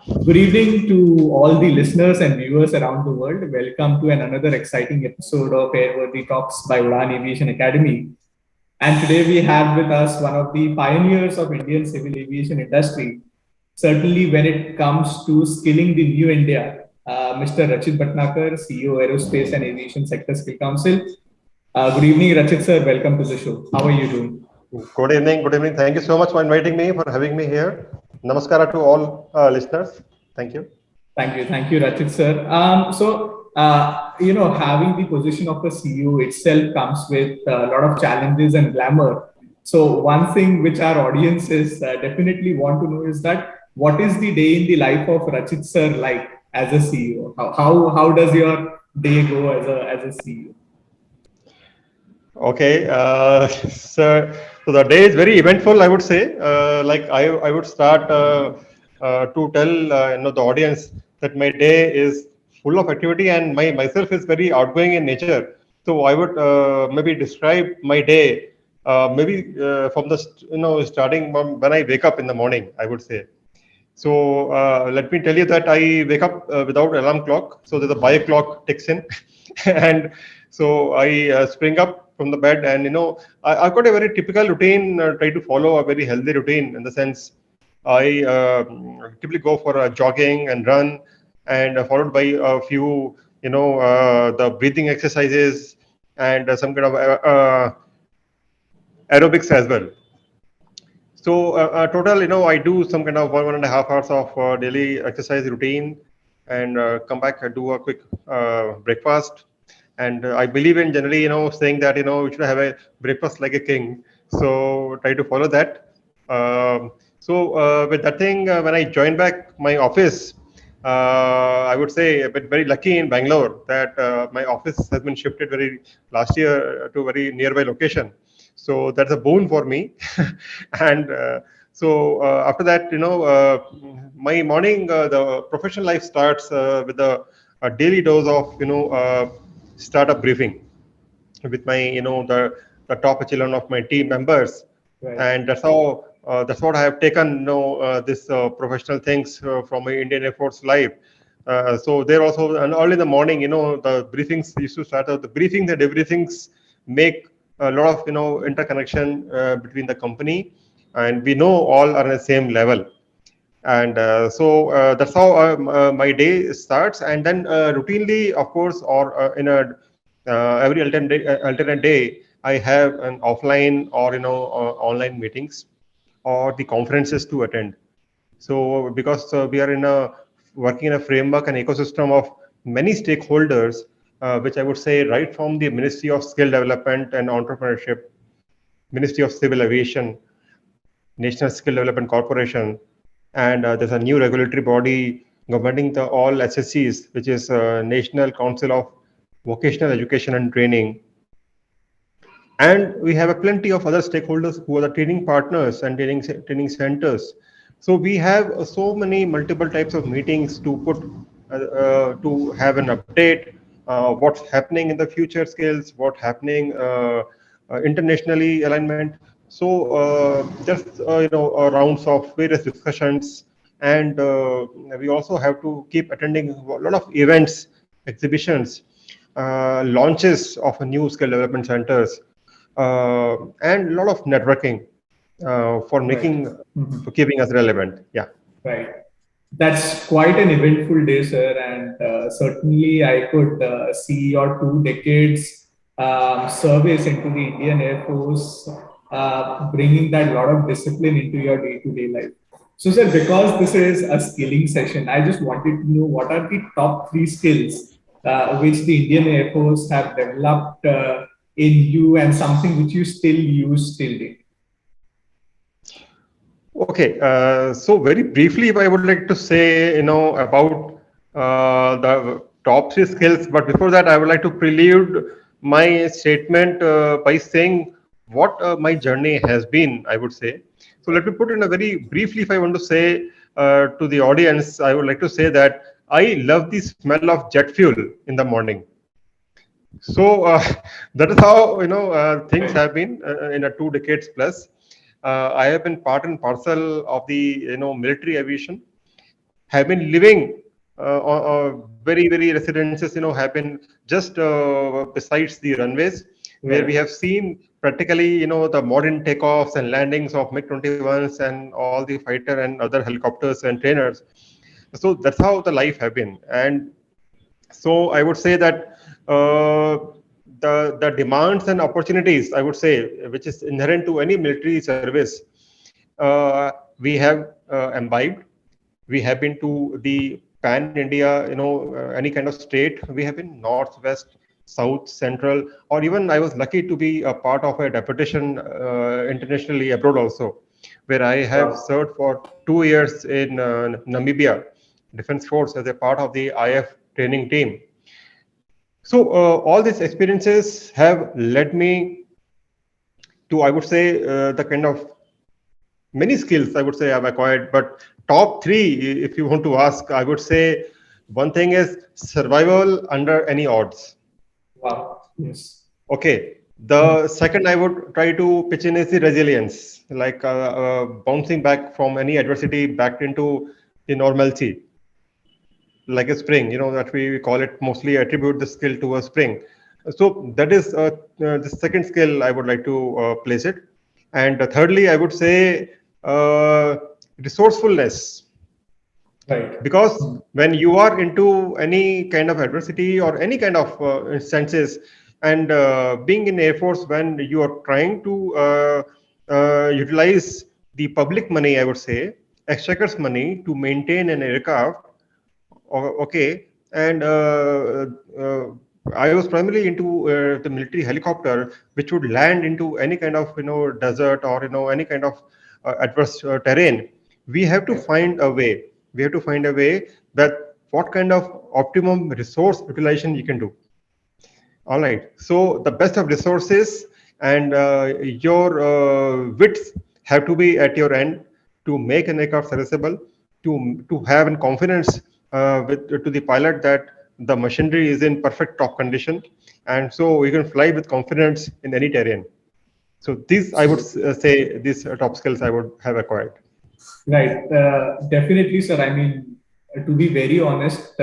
Good evening to all the listeners and viewers around the world. Welcome to another exciting episode of Airworthy Talks by Udan Aviation Academy. And today we have with us one of the pioneers of Indian civil aviation industry, certainly when it comes to skilling the new India, Mr. Rachit Bhatnagar, CEO, Aerospace and Aviation Sector Skill Council. Good evening, Rachit sir. Welcome to the show. How are you doing? Good evening. Good evening. Thank you so much for inviting me, for having me here. Namaskara to all listeners. Thank you. Thank you, Rachit sir. Having the position of a CEO itself comes with a lot of challenges and glamour. So, one thing which our audiences definitely want to know is that what is the day in the life of Rachit sir like as a CEO? How does your day go as a CEO? Okay. So the day is very eventful, I would say. I would start to tell the audience that my day is full of activity and myself is very outgoing in nature. So I would maybe describe my day maybe from the starting when I wake up in the morning, I would say. So let me tell you that I wake up without alarm clock. So there's a bio clock ticks in, and so I spring up from the bed, and I've got a very typical routine. Try to follow a very healthy routine in the sense I typically go for a jogging and run, and followed by a few the breathing exercises and some kind of aerobics as well. So total, I do some kind of 1.5 hours of daily exercise routine, and come back and do a quick breakfast. And I believe in generally, saying that you should have a breakfast like a king. So try to follow that. With that thing, when I joined back my office, I would say a bit very lucky in Bangalore that my office has been shifted very last year to a very nearby location. So that's a boon for me. And after that, my morning, the professional life starts with a daily dose of startup briefing with my the top echelon of my team members, Right. and that's what I have taken this professional things from my Indian Air Force life. So there also, and early in the morning, the briefings used to start out. The briefings and everything's make a lot of interconnection between the company, and we know all are on the same level. And that's how my day starts. And then routinely, of course, or in a every alternate day, I have an offline or online meetings or the conferences to attend. So because we are in a working in a framework and ecosystem of many stakeholders, which I would say right from the Ministry of Skill Development and Entrepreneurship, Ministry of Civil Aviation, National Skill Development Corporation, and there's a new regulatory body governing the all SSCs, which is National Council of Vocational Education and Training. And we have a plenty of other stakeholders who are the training partners and training centers. So we have so many multiple types of meetings to put to have an update, what's happening in the future skills, what's happening internationally alignment. So just rounds of various discussions, and we also have to keep attending a lot of events, exhibitions, launches of a new skill development centers, and a lot of networking for Right. making Mhm. for keeping us relevant. Yeah. Right. That's quite an eventful day, sir, and certainly I could see your 2 decades service into the Indian Air Force, bringing that lot of discipline into your day-to-day life. So, sir, because this is a skilling session, I just wanted to know what are the top 3 skills which the Indian Air Force have developed in you and something which you still use till date. Okay. So very briefly, I would like to say, about the top 3 skills. But before that, I would like to prelude my statement by saying what my journey has been, I would say. So let me put in a very briefly, if I want to say to the audience, I would like to say that I love the smell of jet fuel in the morning. So that is how things Right. have been in a 2 decades plus. I have been part and parcel of the military aviation, have been living very, very residences, have been just besides the runways, where we Right. have seen practically, the modern takeoffs and landings of MiG-21s and all the fighter and other helicopters and trainers. So that's how the life have been. And so I would say that the demands and opportunities, I would say, which is inherent to any military service, we have imbibed. We have been to the pan India, any kind of state. We have been north, west, south, central, or even I was lucky to be a part of a deputation internationally abroad also, where I have Wow. served for 2 years in Namibia Defense Force as a part of the IF training team. So all these experiences have led me to, I would say, the kind of many skills I would say I've acquired, but top three, if you want to ask, I would say one thing is survival under any odds. Wow. Yes. Okay. The second I would try to pitch in is the resilience, like bouncing back from any adversity back into the normalcy, like a spring, that we call it, mostly attribute the skill to a spring. So that is the second skill I would like to place it. And thirdly, I would say uh, resourcefulness, Right. because when you are into any kind of adversity or any kind of instances, and being in Air Force, when you are trying to utilize the public money, I would say, exchequer's money to maintain an aircraft. Okay, and I was primarily into the military helicopter, which would land into any kind of desert or any kind of adverse terrain. We have to Right. find a way. We have to find a way that what kind of optimum resource utilization you can do. All right. So the best of resources and your wits have to be at your end to make an aircraft serviceable, to have an confidence with to the pilot that the machinery is in perfect top condition, and so you can fly with confidence in any terrain. So these I would Absolutely. say these top skills I would have acquired. Right. Definitely, sir. I mean, to be very honest,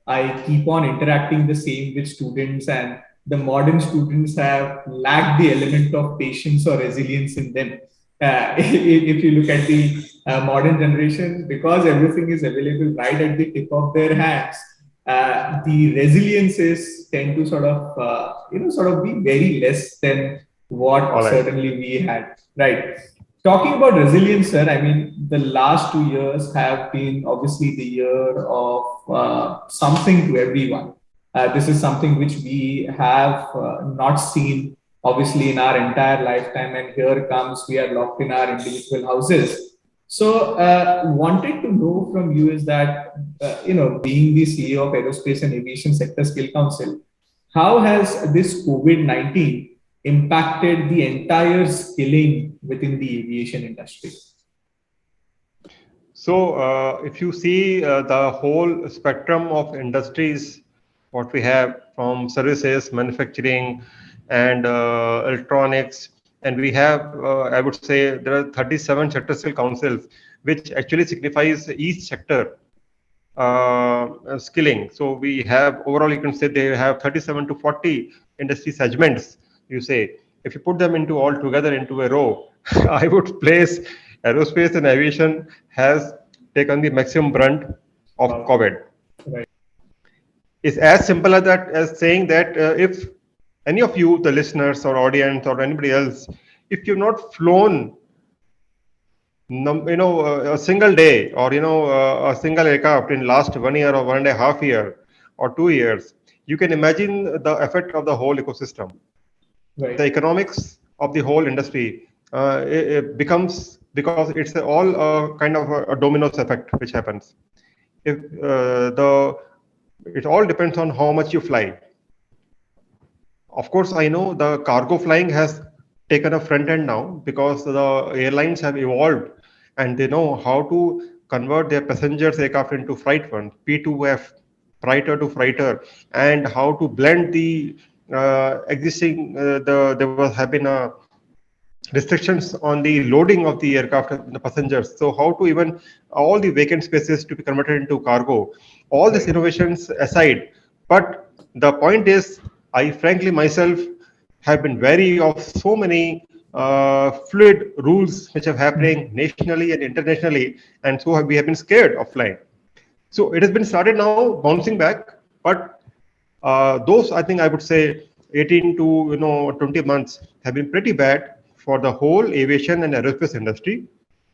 I keep on interacting the same with students, and the modern students have lacked the element of patience or resilience in them. If you look at the modern generation, because everything is available right at the tip of their hands, the resiliences tend to sort of be very less than what All right. certainly we had. Right. Talking about resilience, sir, I mean, the last 2 years have been obviously the year of something to everyone. This is something which we have not seen, obviously, in our entire lifetime. And here comes, we are locked in our individual houses. So, wanted to know from you is that, being the CEO of Aerospace and Aviation Sector Skill Council, how has this COVID-19 impacted the entire skilling within the aviation industry? So, if you see the whole spectrum of industries, what we have from services, manufacturing, and electronics, and we have, I would say, there are 37 sector skill councils, which actually signifies each sector skilling. So we have overall, you can say they have 37 to 40 industry segments. You say, if you put them into all together into a row, I would place aerospace and aviation has taken the maximum brunt of Wow. COVID. Right. It's as simple as that, as saying that if any of you, the listeners or audience or anybody else, if you've not flown a single day or a single aircraft in last 1 year or 1.5 year or 2 years, you can imagine the effect of the whole ecosystem. The Right. economics of the whole industry it becomes, because it's all kind of a dominoes effect which happens. If the it all depends on how much you fly. Of course, I know the cargo flying has taken a front end now because the airlines have evolved and they know how to convert their passengers aircraft into freight ones, P2F, freighter to freighter, and how to blend the existing. There was have been a restrictions on the loading of the aircraft and the passengers. So how to even all the vacant spaces to be converted into cargo. All these Right. innovations aside, but the point is, I frankly myself have been wary of so many fluid rules which are happening nationally and internationally, and so we have been scared of flying. So it has been started now bouncing back, but those I think I would say 18 to 20 months have been pretty bad for the whole aviation and aerospace industry,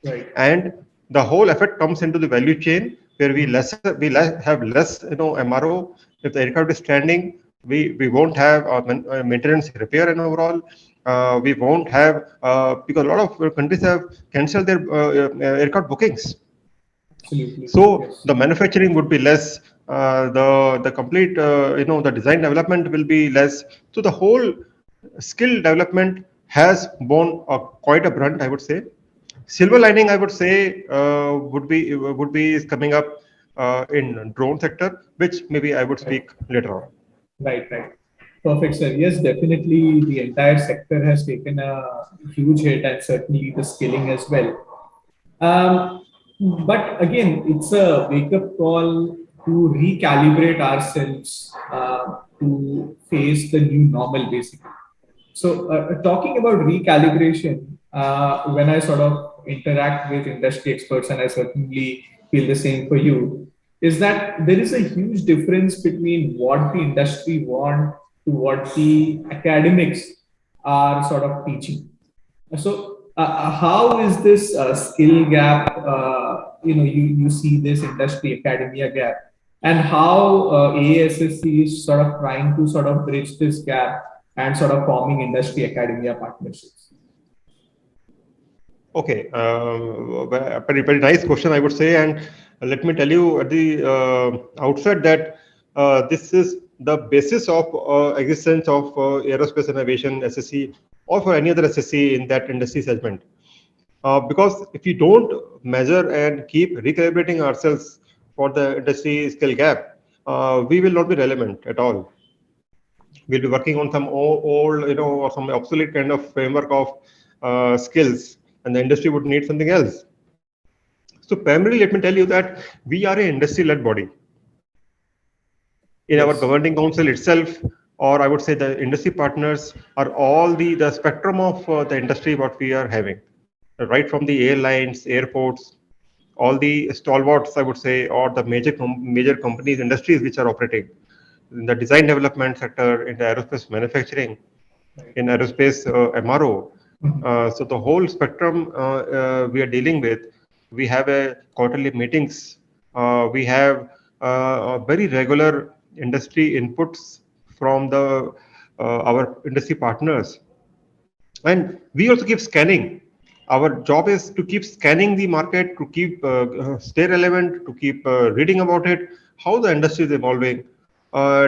Right. and the whole effect comes into the value chain where have less MRO. If the aircraft is standing, we won't have maintenance repair and overall. We won't have because a lot of countries have cancelled their aircraft bookings, Absolutely. so Yes. the manufacturing would be less. The complete the design development will be less. So the whole skill development has borne quite a brunt, I would say. Silver lining, I would say, would be is coming up in drone sector, which maybe I would Right. speak later on. Right. Right. Perfect, sir. Yes, definitely the entire sector has taken a huge hit, and certainly the skilling as well. Um, but again, it's a wake up call to recalibrate ourselves to face the new normal, basically. So, talking about recalibration, when I sort of interact with industry experts, and I certainly feel the same for you, is that there is a huge difference between what the industry want to what the academics are sort of teaching. So, how is this skill gap? You see this industry academia gap, and how AASSC is sort of trying to sort of bridge this gap and sort of forming industry academia partnerships. Okay, very nice question, I would say. And let me tell you at the outset that this is the basis of existence of aerospace and aviation SSC or for any other SSC in that industry segment. Because if you don't measure and keep recalibrating ourselves for the industry skill gap, we will not be relevant at all. We'll be working on some old, or some obsolete kind of framework of skills, and the industry would need something else. So primarily, let me tell you that we are an industry-led body. In our Yes. governing council itself, or I would say the industry partners are all the spectrum of the industry what we are having, right from the airlines, airports, all the stalwarts, I would say, or the major companies, industries which are operating in the design development sector, in the aerospace manufacturing, Right. in aerospace MRO. Mhm. So the whole spectrum we are dealing with. We have a quarterly meetings. We have very regular industry inputs from the our industry partners, and we also keep scanning. Our job is to keep scanning the market, to keep stay relevant, to keep reading about it, how the industry is evolving,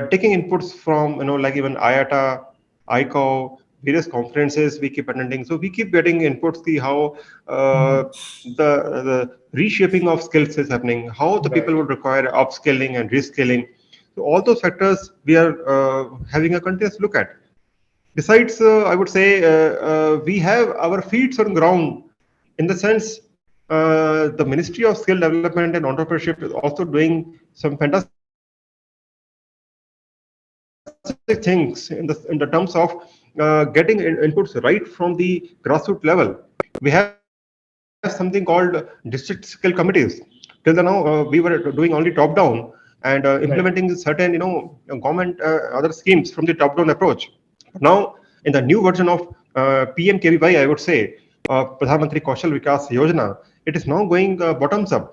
taking inputs from like even IATA, ICAO, various conferences we keep attending. So we keep getting inputs the how Mhm. the reshaping of skills is happening, how the people Right. would require upskilling and reskilling. So all those factors we are having a continuous look at. Besides, I would say we have our feet on ground in the sense the Ministry of Skill Development and Entrepreneurship is also doing some fantastic things in the terms of getting inputs right from the grassroots level. We have something called district skill committees. Till the now, we were doing only top down and implementing certain, Right. government other schemes from the top down approach. Now, in the new version of PMKVY, I would say, Pradhan Mantri Kaushal Vikas Yojana, it is now going bottoms up.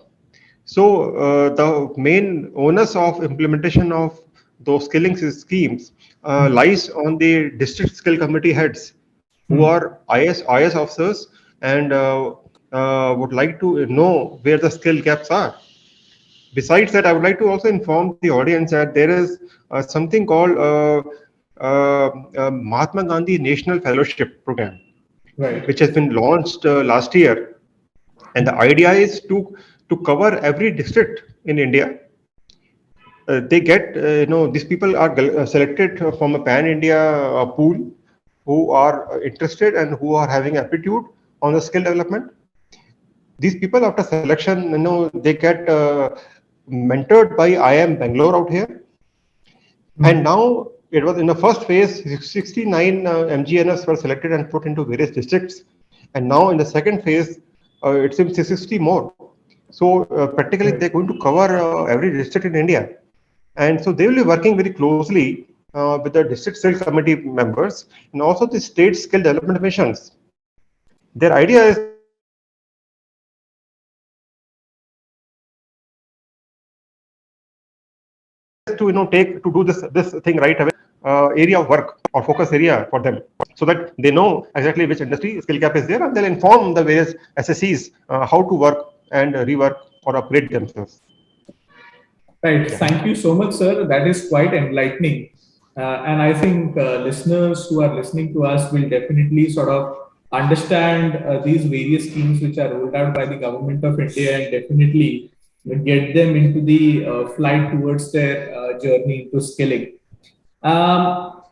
So the main onus of implementation of those skilling schemes Mhm. lies on the district skill committee heads, who Mhm. are IS officers and would like to know where the skill gaps are. Besides that, I would like to also inform the audience that there is something called Mahatma Gandhi National Fellowship Program, Right. which has been launched last year, and the Mhm. idea is to cover every district in India. They get these people are selected from a pan India pool, who are interested and who are having aptitude on the skill development. These people after selection, they get mentored by IIM Bangalore out here. And now it was in the first phase, 69 MGNS were selected and put into various districts. And now in the second phase, it seems 60 more. So practically they're going to cover every district in India. And so they will be working very closely with the district skill committee members and also the state skill development missions. Their idea is to take to do this thing right away, area of work or focus area for them, so that they know exactly which industry skill gap is there, and they'll inform the various SSCs how to work and rework or upgrade themselves. Right. Thank you so much, sir. That is quite enlightening. And I think listeners who are listening to us will definitely sort of understand these various schemes which are rolled out by the government of India and definitely get them into the flight towards their journey into skilling. Now,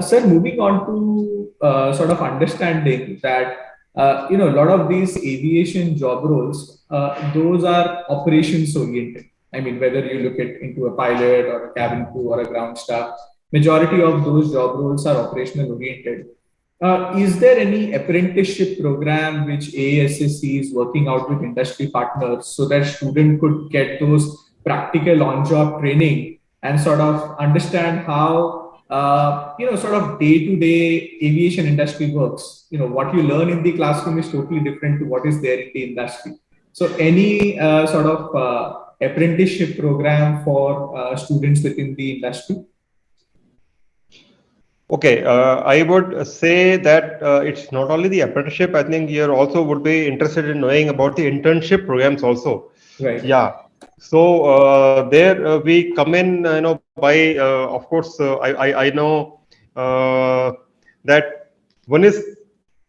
sir, moving on to sort of understanding that a lot of these aviation job roles, those are operations oriented. I mean, whether you look at into a pilot or a cabin crew or a ground staff, majority of those job roles are operational oriented. Is there any apprenticeship program which AASSC is working out with industry partners so that student could get those practical on-job training and sort of understand how sort of day-to-day aviation industry works? What you learn in the classroom is totally different to what is there in the industry. So any sort of apprenticeship program for students within the industry? Okay, I would say that it's not only the apprenticeship. I think you also would be interested in knowing about the internship programs also. Right. Yeah. So there we come in, by of course I know that one is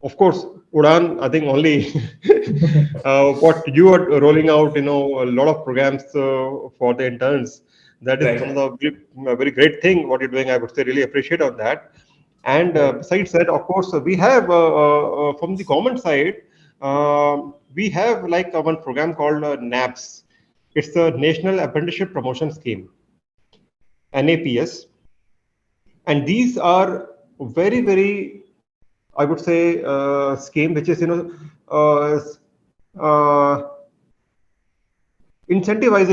of course Udan. I think only what you are rolling out, a lot of programs for the interns. That is one of the very great thing what you're doing. I would say really appreciate on that. And besides that, of course, we have from the government side, we have like one program called NAPS. It's the National Apprenticeship Promotion Scheme, NAPS. And these are very, very, I would say, scheme which is, incentivize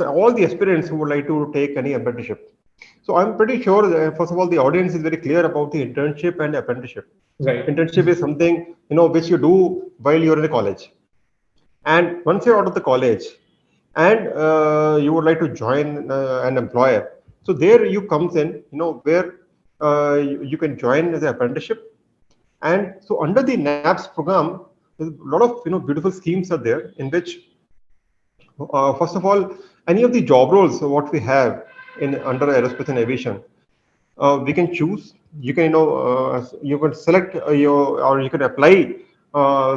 all the aspirants who would like to take any apprenticeship. So I'm pretty sure that, first of all, the audience is very clear about the internship and apprenticeship. Right. Internship is something, which you do while you're in the college. And once you're out of the college and you would like to join an employer, so there you comes in, where you can join as an apprenticeship. And so under the NAPS program, there's a lot of beautiful schemes are there in which, first of all, any of the job roles what we have in under aerospace and aviation, we can choose. You can you can select your, or you can apply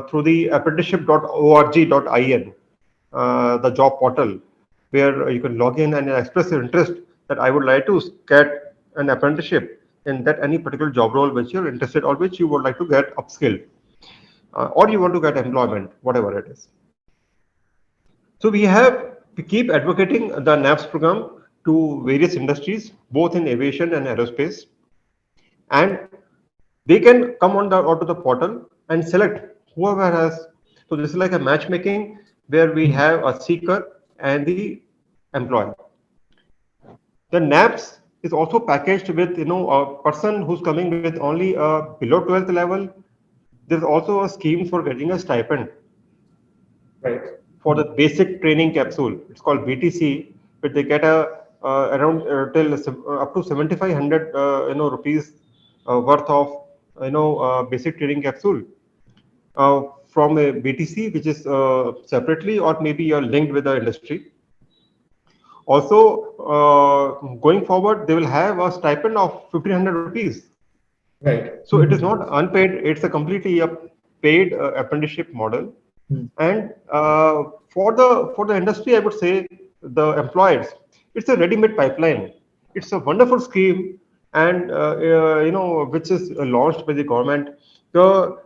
through the apprenticeship.org.in, the job portal, where you can log in and express your interest that I would like to get an apprenticeship in that any particular job role which you're interested or which you would like to get upskilled, or you want to get employment, whatever it is. So we keep advocating the NAPS program to various industries, both in aviation and aerospace, and they can come onto the portal and select whoever has. So this is like a matchmaking where we have a seeker and the employer. The NAPS is also packaged with a person who's coming with only a below 12th level. There's also a scheme for getting a stipend. Right. For the basic training capsule, it's called BTC, but they get a around till up to 7,500 rupees worth of basic training capsule from a BTC, which is separately, or maybe you're linked with the industry. Also, going forward, they will have a stipend of 1,500 rupees. Right. So it is not unpaid; it's a completely a paid apprenticeship model. And for the industry, I would say the employers, it's a ready-made pipeline. It's a wonderful scheme and which is launched by the government. So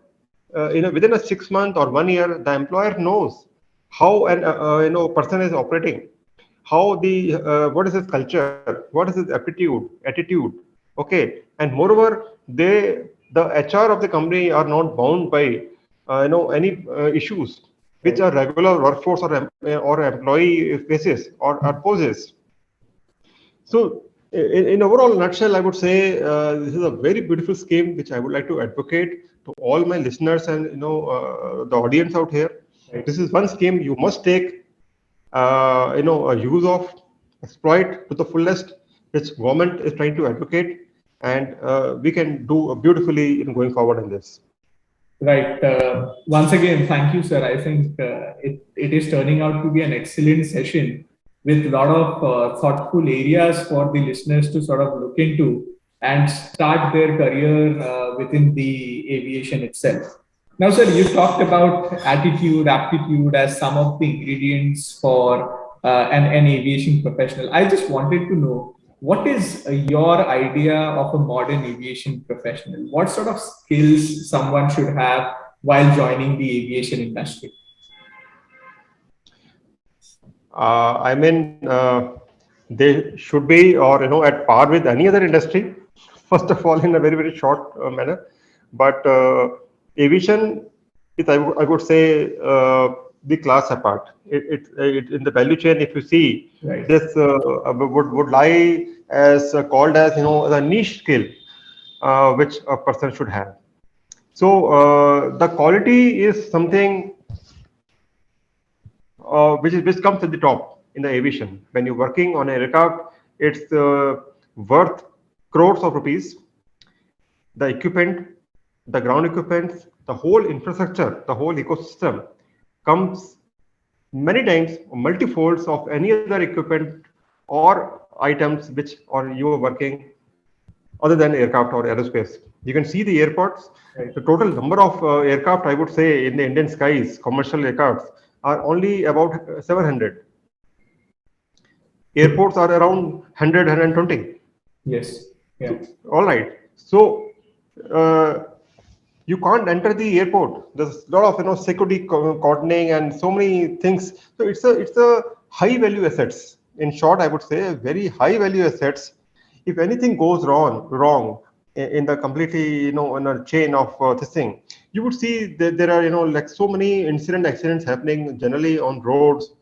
within a 6 month or 1 year, the employer knows how an person is operating, how the what is his culture, what is his attitude. Okay, and moreover, the HR of the company are not bound by any issues which Right. a regular workforce or employee faces or poses. So, in overall nutshell, I would say this is a very beautiful scheme which I would like to advocate to all my listeners and the audience out here. Right. This is one scheme you must take, a use of, exploit to the fullest, which government is trying to advocate, and we can do beautifully in going forward in this. Right. Once again, thank you, sir. I think it is turning out to be an excellent session with a lot of thoughtful areas for the listeners to sort of look into and start their career within the aviation itself. Now, sir, you talked about attitude, aptitude as some of the ingredients for an aviation professional. I just wanted to know what is your idea of a modern aviation professional? What sort of skills someone should have while joining the aviation industry? I mean, they should be, or at par with any other industry. First of all, in a very very short manner, but aviation is, I would say, the class apart. It in the value chain. If you see, Right. this would lie as called as the niche skill which a person should have. So the quality is something which comes at the top in the aviation. When you're working on an aircraft, it's worth crores of rupees. The equipment, the ground equipment, the whole infrastructure, the whole ecosystem comes many times, multifolds of any other equipment or items which or you are working other than aircraft or aerospace. You can see the airports. Right. The total number of aircraft, I would say, in the Indian skies, commercial aircraft, are only about 700. Airports are around 100, 120. Yes. So, Yeah. all right. So, uh, you can't enter the airport. There's a lot of security cordoning and so many things. So it's a high value assets. In short, I would say very high value assets. If anything goes wrong in the completely in a chain of this thing, you would see that there are like so many accidents happening generally on roads,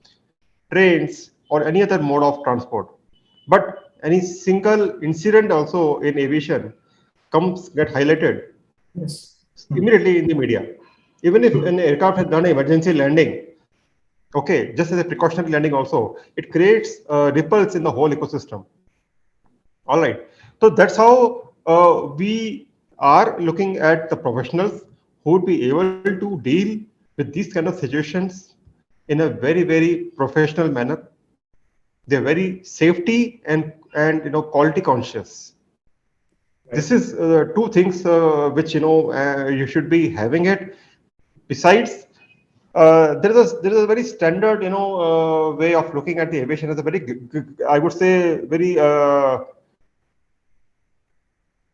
trains, or any other mode of transport. But any single incident also in aviation comes get highlighted Yes. immediately in the media. Even if an aircraft has done an emergency landing, okay, just as a precautionary landing also, it creates ripples in the whole ecosystem. All right. So that's how we are looking at the professionals who would be able to deal with these kind of situations in a very, very professional manner. They're very safety and quality conscious. This Right. is two things which you should be having it. Besides, there is a very standard way of looking at the aviation as a very I would say very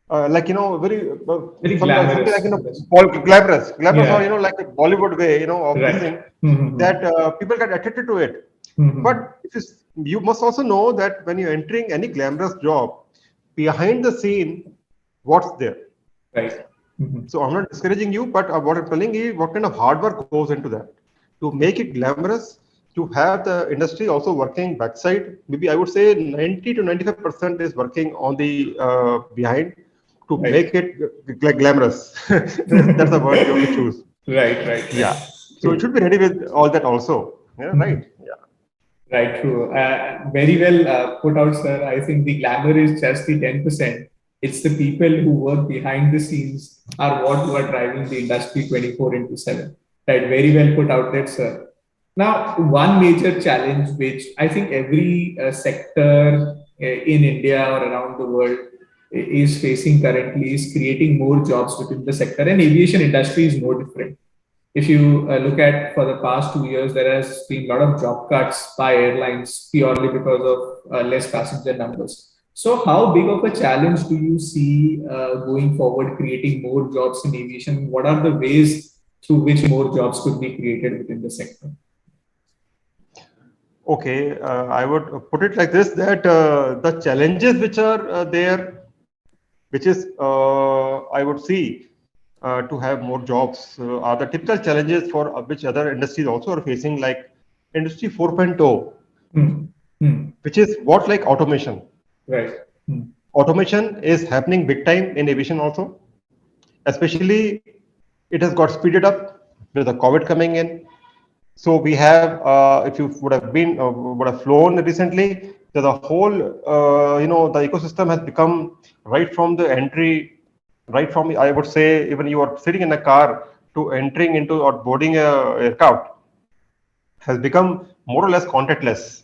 like very Very something like glamorous. glamorous or Yeah. like a Bollywood way of this Right. thing Mm-hmm. that people get attracted to it. Mm-hmm. But you must also know that when you're entering any glamorous job, behind the scene, what's there? Right. Mm-hmm. So I'm not discouraging you, but what I'm telling you, what kind of hard work goes into that to make it glamorous, to have the industry also working backside. Maybe I would say 90 to 95% is working on the behind to make Right. it glamorous. That's the word you have to choose. Right. Right. Yeah. Right. So it True. should be ready with all that also. Yeah. Mhm. Right. Yeah. Right, true. Very well put out, sir. I think the glamour is just the 10%. It's the people who work behind the scenes are what who are driving the industry 24 into 7. Right, very well put out there, sir. Now, one major challenge which I think every sector in India or around the world is facing currently is creating more jobs within the sector, and aviation industry is no different. If you look at for the past 2 years, there has been a lot of job cuts by airlines purely because of less passenger numbers. So, how big of a challenge do you see going forward, creating more jobs in aviation? What are the ways through which more jobs could be created within the sector? Okay, I would put it like this, that the challenges which are there, which is I would see to have more jobs, are the typical challenges for which other industries also are facing, like Industry 4.0, Hmm. Hmm. which is what, like automation. Right. Hmm. Automation is happening big time in aviation also, especially it has got speeded up with the COVID coming in. So we have, if you would have been, would have flown recently, the whole, the ecosystem has become right from the entry, right from, I would say, even you are sitting in a car to entering into or boarding a aircraft has become more or less contactless.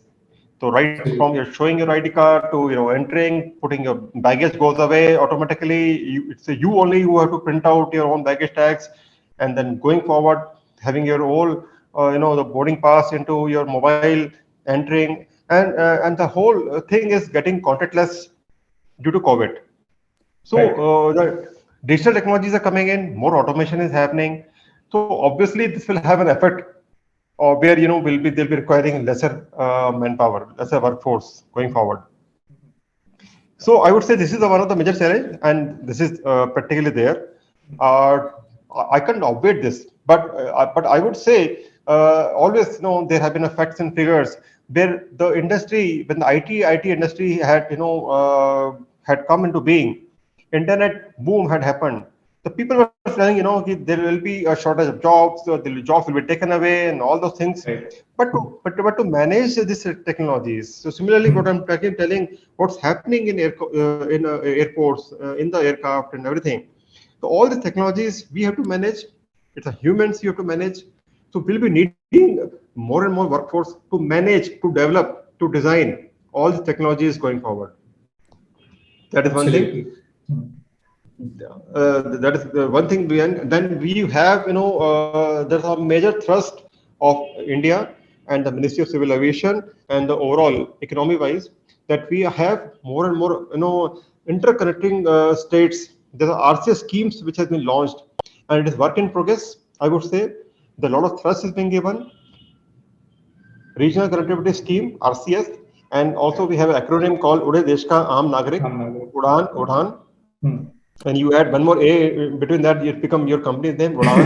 So right from you're Absolutely. showing your ID card to entering, putting your baggage goes away automatically. It's you only who have to print out your own baggage tags, and then going forward, having your whole the boarding pass into your mobile, entering, and the whole thing is getting contactless due to COVID. So Right. the digital technologies are coming in, more automation is happening. So obviously this will have an effect where will be they'll be requiring lesser manpower, lesser workforce going forward. So I would say this is one of the major challenge, and this is practically there. Uh, I can't obviate this, but I would say always there have been facts and figures where the industry, when the IT industry had had come into being, internet boom had happened. The people were saying there will be a shortage of jobs, jobs will be taken away, and all those things. Right. But to manage these technologies, so similarly, what Hmm. I'm telling, what's happening in airports, in the aircraft and everything. So all the technologies we have to manage. It's a humans you have to manage. So we'll be needing more and more workforce to manage, to develop, to design all the technologies going forward. That is one thing. Absolutely. Hmm. That is the one thing. Then we have, there's a major thrust of India and the Ministry of Civil Aviation and the overall economy wise, that we have more and more, interconnecting states. There are RCS schemes which has been launched, and it is work in progress. I would say the lot of thrust is being given. Regional Connectivity Scheme (RCS), and also Right. we have an acronym called Ude Desh Ka Aam Nagarik, Hamnagar. UDAN, Hmm. and you add one more A between that, it become your company's name, Udan.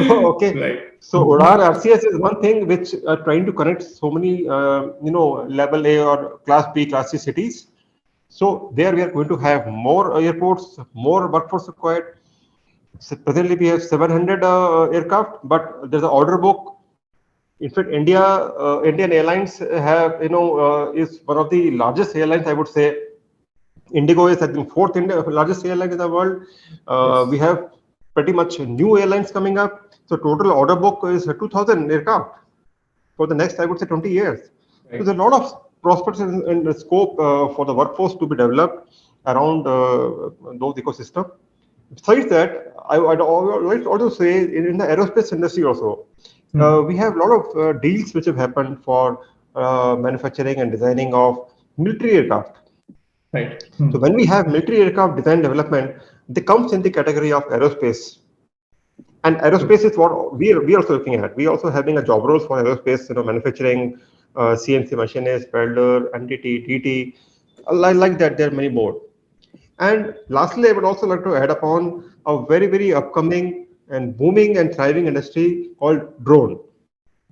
So, okay. Right. So, Udan RCS is one thing which are trying to connect so many, level A or class B, class C cities. So, there we are going to have more airports, more workforce required. So presently, we have 700 aircraft, but there's an order book. In fact, Indian Airlines is one of the largest airlines, I would say. Indigo is, I think, fourth largest airline in the world. We Yes. have pretty much new airlines coming up. So total order book is 2,000 aircraft for the next, I would say, 20 years. So Right. there's a lot of prospects and the scope for the workforce to be developed around those ecosystem. Besides that, I'd like to also say in the aerospace industry also, Hmm. we have a lot of deals which have happened for manufacturing and designing of military aircraft. Right. So Hmm. when we have military aircraft design development, they comes in the category of aerospace. And True. aerospace is what we are also looking at. We are also having a job roles for aerospace, manufacturing, CNC machinist, welder, NDT, DT, like that. There are many more. And lastly, I would also like to add upon a very, very upcoming and booming and thriving industry called drone.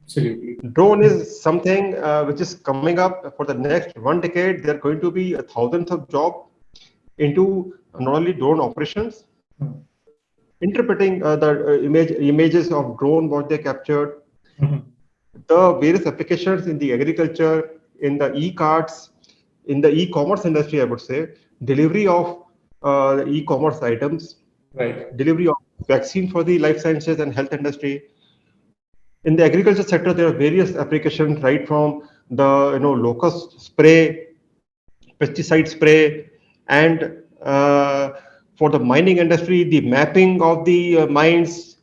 Absolutely. Drone Hmm. is something which is coming up for the next 1 decade. There are going to be thousands of jobs into not only drone operations, Hmm. interpreting the images of drone what they captured, Hmm. the various applications in the agriculture, in the e-carts, in the e-commerce industry, I would say, delivery of the e-commerce items, Right. delivery of vaccine for the life sciences and health industry. In the agriculture sector, there are various applications, right from the locust spray, pesticide spray, and for the mining industry, the mapping of the mines,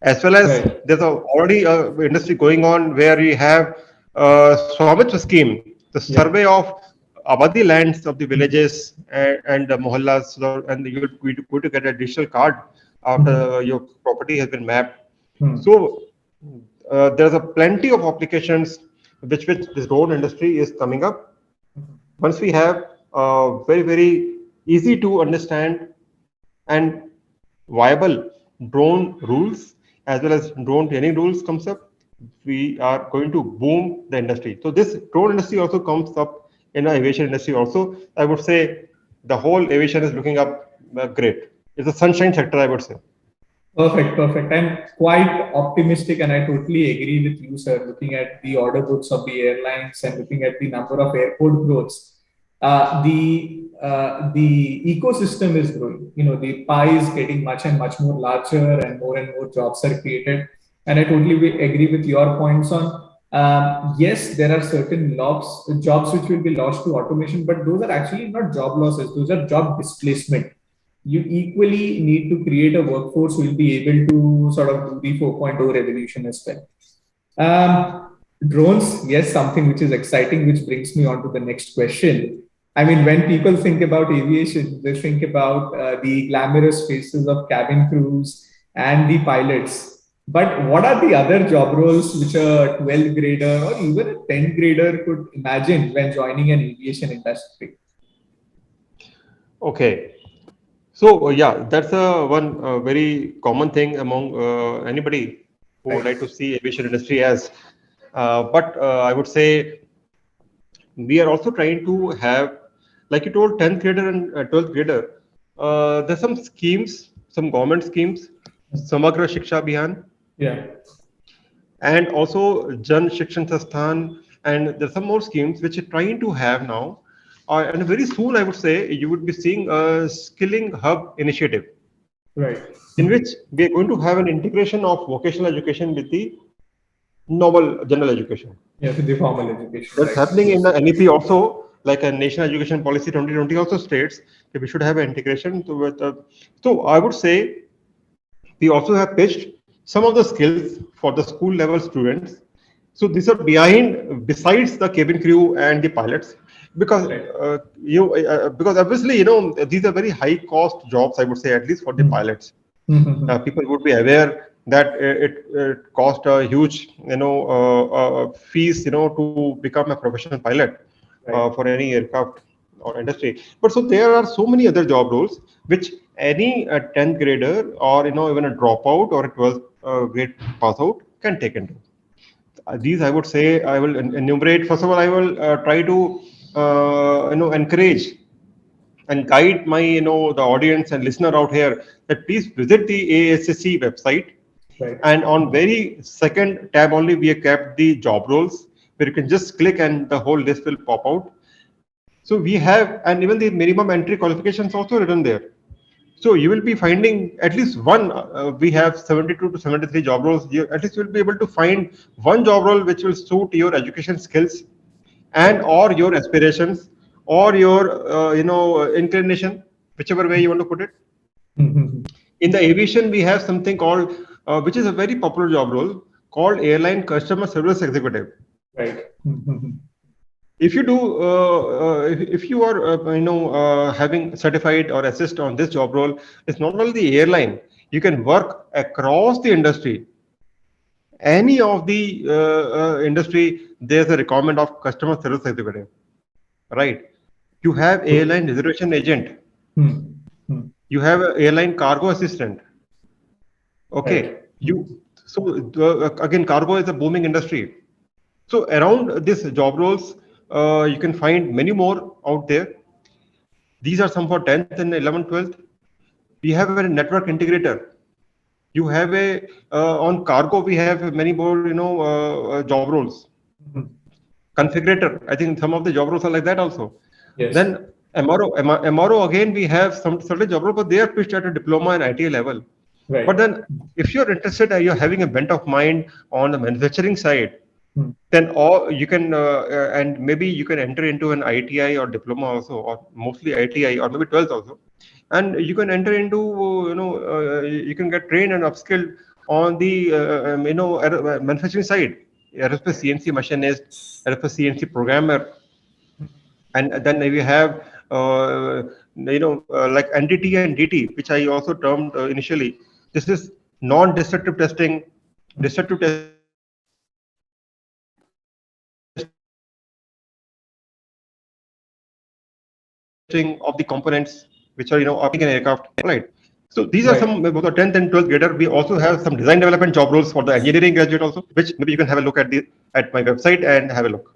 as well as Right. there's already a industry going on where we have Swamitva scheme. The the survey of Abadi lands of the villages and the mohallas, and you're going to get a digital card after your property has been mapped. So there's a plenty of applications which this drone industry is coming up. Once we have very easy to understand and viable drone rules as well as drone training rules comes up, we are going to boom the industry. So this drone industry also comes up in the aviation industry also. I would say the whole aviation is looking up great. It's a sunshine sector, I would say. Perfect. I'm quite optimistic, and I totally agree with you, sir. Looking at the order books of the airlines and looking at the number of airport growths, the ecosystem is growing. The pie is getting much and much more larger, and more jobs are created. And I totally agree with your points on. Yes, there are certain jobs which will be lost to automation, but those are actually not job losses; those are job displacement. You equally need to create a workforce who will be able to sort of do the 4.0 revolution as well. Drones, yes, something which is exciting, which brings me on to the next question. I mean, when people think about aviation, they think about the glamorous faces of cabin crews and the pilots. But what are the other job roles which a 12th grader or even a 10th grader could imagine when joining an aviation industry? Okay. So yeah, that's one very common thing among anybody who would like to see aviation industry as. But I would say we are also trying to have, like you told, 10th grader and 12th grader. There's some schemes, some government schemes, Samagra Shiksha Abhiyan, Yeah. and also Jan Shikshan Sasthan, and there's some more schemes which are trying to have now. And very soon, I would say, you would be seeing a skilling hub initiative Right. in which we are going to have an integration of vocational education with the normal general education. Yeah, with the formal education. That's Right. happening in the NEP also, like a National Education Policy 2020 also states that we should have an integration with. So I would say we also have pitched some of the skills for the school level students. So these are besides the cabin crew and the pilots, because because obviously these are very high cost jobs. I would say at least for the pilots. People would be aware that it cost a huge fees to become a professional pilot for any aircraft or industry. But so there are so many other job roles which any 10th grader or even a dropout or a 12th grade pass out can take into. These I would say I will enumerate. First of all, I will try to encourage and guide my the audience and listener out here that please visit the ASSC website. Right. And on very second tab only we have kept the job roles where you can just click and the whole list will pop out. So we have, and even the minimum entry qualifications also written there. So you will be finding at least one. We have 72 to 73 job roles. At least you will be able to find one job role which will suit your education skills and or your aspirations or your inclination, whichever way you want to put it. In the aviation, we have something called, which is a very popular job role called airline customer service executive. Right. If you do, if you are, having certified or assist on this job role, it's not only the airline. You can work across the industry. Any of the industry, there's a requirement of customer service executive, right? You have airline reservation agent. You have an airline cargo assistant. Okay. Again, cargo is a booming industry. So around this job roles, you can find many more out there. These are some for 10th and 11th, 12th. We have a network integrator. You have on cargo, we have many more, job roles. Configurator, I think some of the job roles are like that also. Yes. Then MRO, again, we have some certain job roles, but they are pitched at a diploma and ITA level. Right. But then if you're interested, you're having a bent of mind on the manufacturing side, then you can, and maybe you can enter into an ITI or diploma also, or mostly ITI or maybe 12th also. And you can enter into, you can get trained and upskilled on the, manufacturing side, aerospace CNC machinist, aerospace CNC programmer. And then we have like NDT and DT, which I also termed initially. This is non-destructive testing. Destructive testing is of the components which are applying in aircraft. All right. So these are some about the 10th and 12th Right. grader. We also have some design development job roles for the engineering graduate also, which maybe you can have a look at my website and have a look.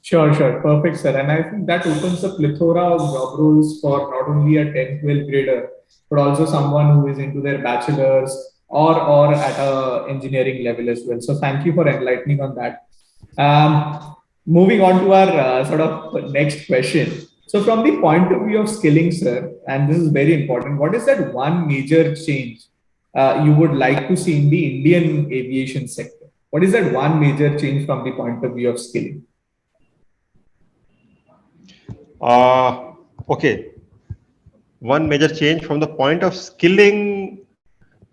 Sure, sure. Perfect, sir. And I think that opens a plethora of job roles for not only a 10th, 12th grader, but also someone who is into their bachelor's or at a engineering level as well. So thank you for enlightening on that. Moving on to our sort of next question. So from the point of view of skilling, sir, and this is very important, what is that one major change you would like to see in the Indian aviation sector? What is that one major change from the point of view of skilling? Okay. One major change from the point of skilling,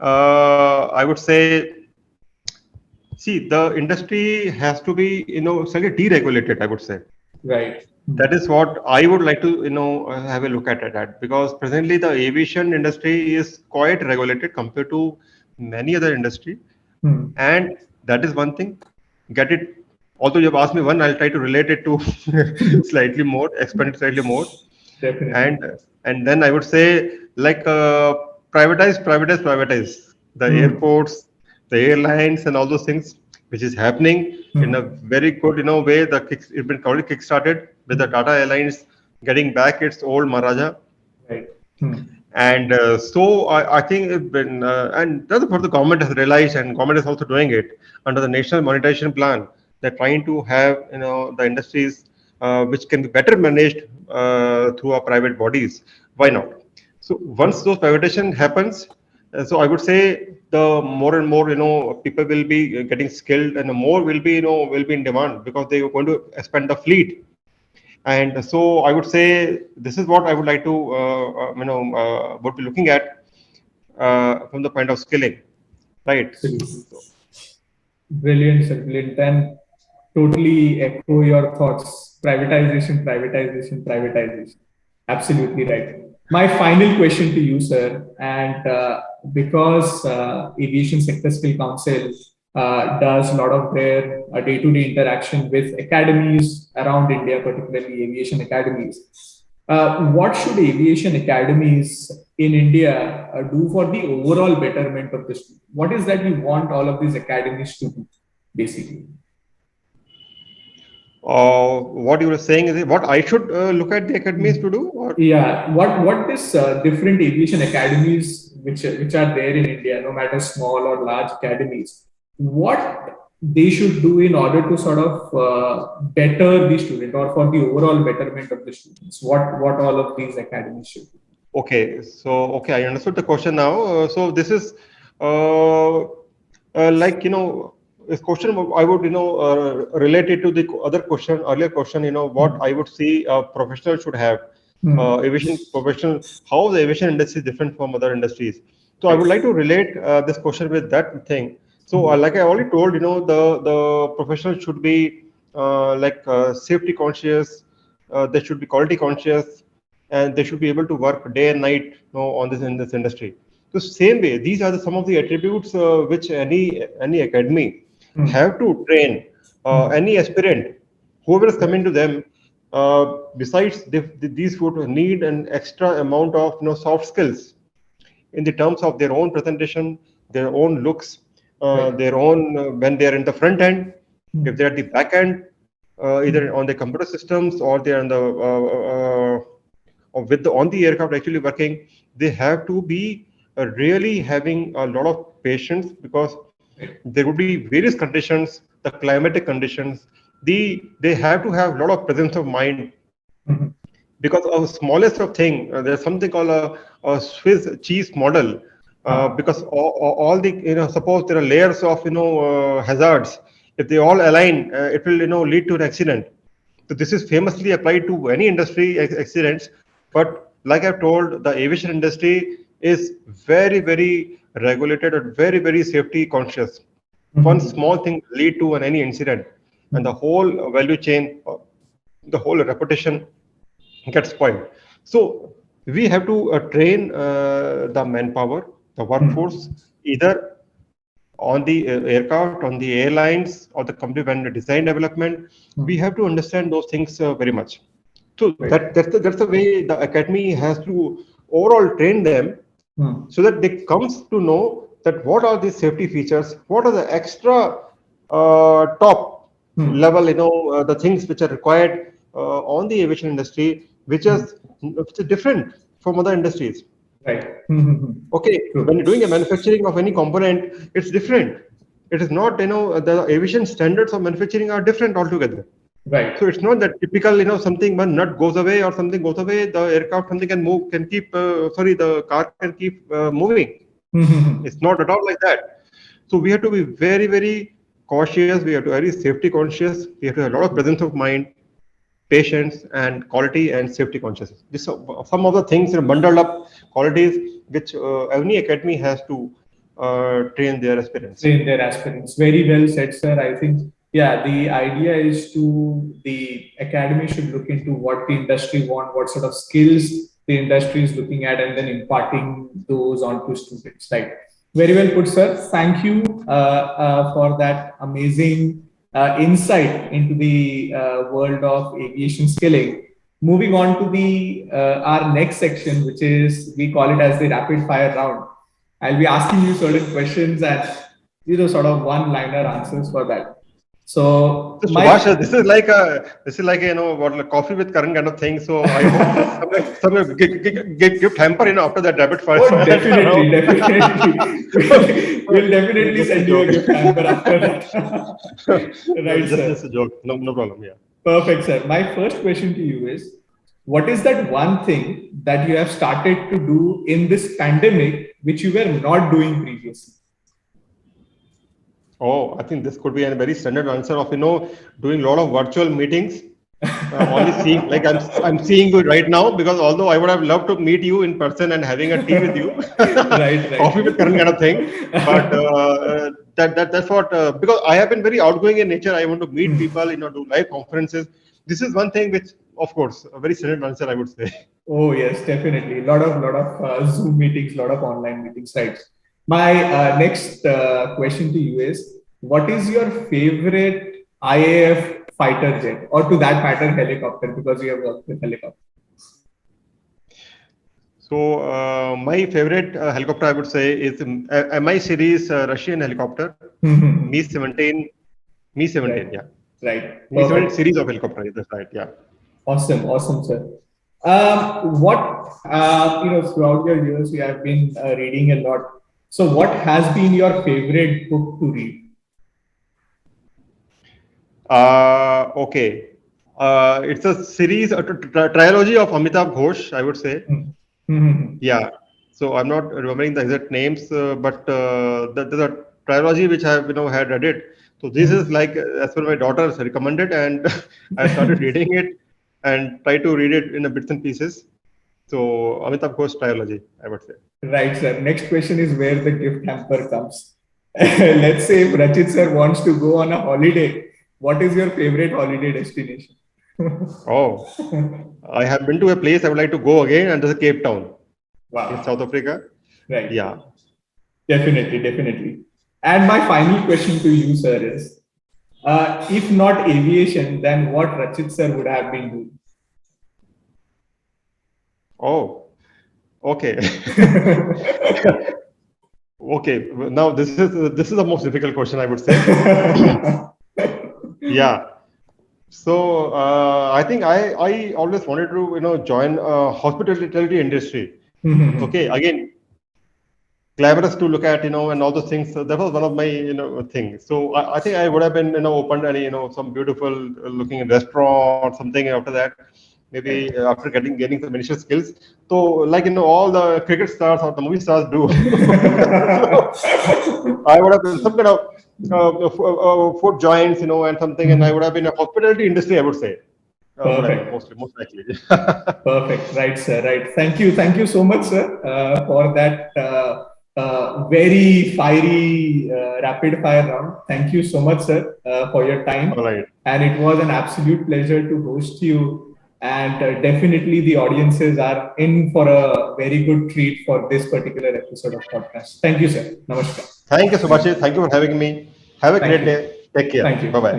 I would say, see, the industry has to be, slightly deregulated, I would say. Right. That is what I would like to, have a look at that, because presently the aviation industry is quite regulated compared to many other industry, Hmm. and that is one thing. Get it? Although you've asked me one, I'll try to relate it to slightly more, expand it slightly more, Definitely. and and then I would say like privatize the Hmm. airports, the airlines, and all those things, which is happening in a Hmm. very good way. It's been already kick-started with the Hmm. Tata Airlines getting back its old Maharaja. Right. Hmm. And so I think it's been, and that's what the government has realized, and government is also doing it under the National Monetization Plan. They're trying to have the industries which can be better managed through our private bodies. Why Right. not? So once True. those privatization happens, so I would say the more and more people will be getting skilled, and the more will be will be in demand because they are going to expand the fleet. And so I would say this is what I would like to would be looking at from the point of skilling, right? Absolutely. Brilliant, sir. Brilliant. And totally echo your thoughts. Privatization, privatization, privatization. Absolutely right. My final question to you, sir, and because Aviation Sector Skill Council does a lot of their day-to-day interaction with academies around India, particularly aviation academies. What should aviation academies in India do for the overall betterment of the student? What is that you want all of these academies to do, basically? What you were saying is what I should look at the academies to do, or Yeah, what this different aviation academies which are there in India, no matter small or large academies, what they should do in order to sort of better the student or for the overall betterment of the students? What all of these academies should do? okay, so okay, I understood the question now. So this is uh, like this question I would relate it to the other question, earlier question. What Hmm. I would see a professional should have, Hmm. aviation professional, how the aviation industry is different from other industries. So I would Right. like to relate this question with that thing. So Hmm. like I already told, the professional should be safety conscious. They should be quality conscious, and they should be able to work day and night on this in this industry. So same way, these are some of the attributes which any academy Hmm. have to train Hmm. any aspirant, whoever is Right. coming to them. Besides, these would need an extra amount of soft skills in the terms of their own presentation, their own looks, Right. their own when they are in the front end, if Hmm. they are at the back end, either Hmm. on the computer systems or they are on the or with the on the aircraft actually working, they have to be really having a lot of patience, because Right. there would be various conditions, the climatic conditions. They have to have a lot of presence of mind, Hmm. because of the smallest of thing, there's something called a Swiss cheese model. Ah. Because all the suppose there are layers of hazards. If they all align, it will lead to an accident. So this is famously applied to any industry accidents. But like I've told, the aviation industry is very very regulated and very very safety conscious. One Hmm. small thing lead to any incident, and the Hmm. whole value chain, the whole reputation. gets spoiled. So we have to train the manpower, the workforce, either on the aircraft, on the airlines, or the company when the design development. We have to understand those things very much. So Right. that's the way the academy has to overall train them, so that they comes to know that what are the safety features, what are the extra top level, the things which are required on the aviation industry, which is different from other industries. Right. Okay, when True. you're doing a manufacturing of any component, it's different. It is not, the aviation standards of manufacturing are different altogether. Right. So it's not that typical, something one nut goes away or something goes away, the aircraft something can move, can keep, the car can keep moving. It's not at all like that. So we have to be very, very cautious. We have to be very safety conscious. We have to have a lot of presence of mind, patience, and quality and safety consciousness. This are some of the things, bundled up qualities which any academy has to train their aspirants. Train their aspirants. Very well said, sir. I think, yeah, the idea is the academy should look into what the industry want, what sort of skills the industry is looking at, and then imparting those onto students. Right. Very well put, sir. Thank you for that amazing insight into the world of aviation skilling. Moving on to the our next section, which is we call it as the rapid fire round. I'll be asking you certain questions and sort of one-liner answers for that. So So my Subhash, this is like what, like coffee with Karan kind of thing. So I hope some gift hamper, after that rapid fire. oh, definitely, definitely, we'll definitely Just a send you a joke. gift hamper after that. No, Right, just sir. a joke. No, no problem. Yeah. Perfect, sir. My first question to you is, what is that one thing that you have started to do in this pandemic which you were not doing previously? Oh, I think this could be a very standard answer of, doing a lot of virtual meetings. Only seeing, like I'm seeing you right now, because although I would have loved to meet you in person and having a tea with you, Right, coffee with Karan kind of thing. But right. that's what, because I have been very outgoing in nature. I want to meet people, do live conferences. This is one thing which, of course, a very standard answer, I would say. Oh yes, definitely. Lot of Zoom meetings, lot of online meetings, right? My next question to you is: what is your favorite IAF fighter jet, or to that matter, helicopter? Because you have worked with helicopter. So my favorite helicopter, I would say, is MI series Russian helicopter, Mi 17, Mi 17, Right, yeah. right, Mi 17 perfect, series of helicopter, that's right, yeah. awesome, awesome, sir. What throughout your years, you have been reading a lot. So, what has been your favorite book to read? Okay. It's a series, a trilogy of Amitabh Ghosh, I would say. Mhm. Yeah. So I'm not remembering the exact names, but there's a trilogy which I have, had read it. So this is like, as per my daughter recommended, and I started reading it and try to read it in a bits and pieces. So Amitabh Ghosh trilogy, I would say. Right, sir. Next question is where the gift hamper comes. Let's say if Rachit sir wants to go on a holiday, what is your favorite holiday destination? Oh, I have been to a place I would like to go again, and that's Cape Town in South Wow. Africa. Right. Yeah. Definitely, definitely. And my final question to you, sir, is if not aviation, then what Rachit sir would have been doing? Oh, okay. Okay. Now this is the most difficult question, I would say. Yeah. So I think I always wanted to join hospitality industry. Okay. Again, glamorous to look at, and all those things. So that was one of my things. So I think I would have been opened any some beautiful looking restaurant or something after that. Maybe Right. after getting some initial skills. So like all the cricket stars or the movie stars do. I would have been some kind of food joints, and something, and I would have been a hospitality industry, I would say. Would have been Perfect. most likely. Perfect. Right, sir. Right. Thank you. Thank you so much, sir, for that very fiery rapid fire round. Thank you so much, sir, for your All time. right. And it was an absolute pleasure to host you. And definitely the audiences are in for a very good treat for this particular episode of podcast. Thank you, sir. Namaskar. Thank you, Subhashit. Thank you for having me. Have a Thank great you. day. Take care. Thank you. Bye bye.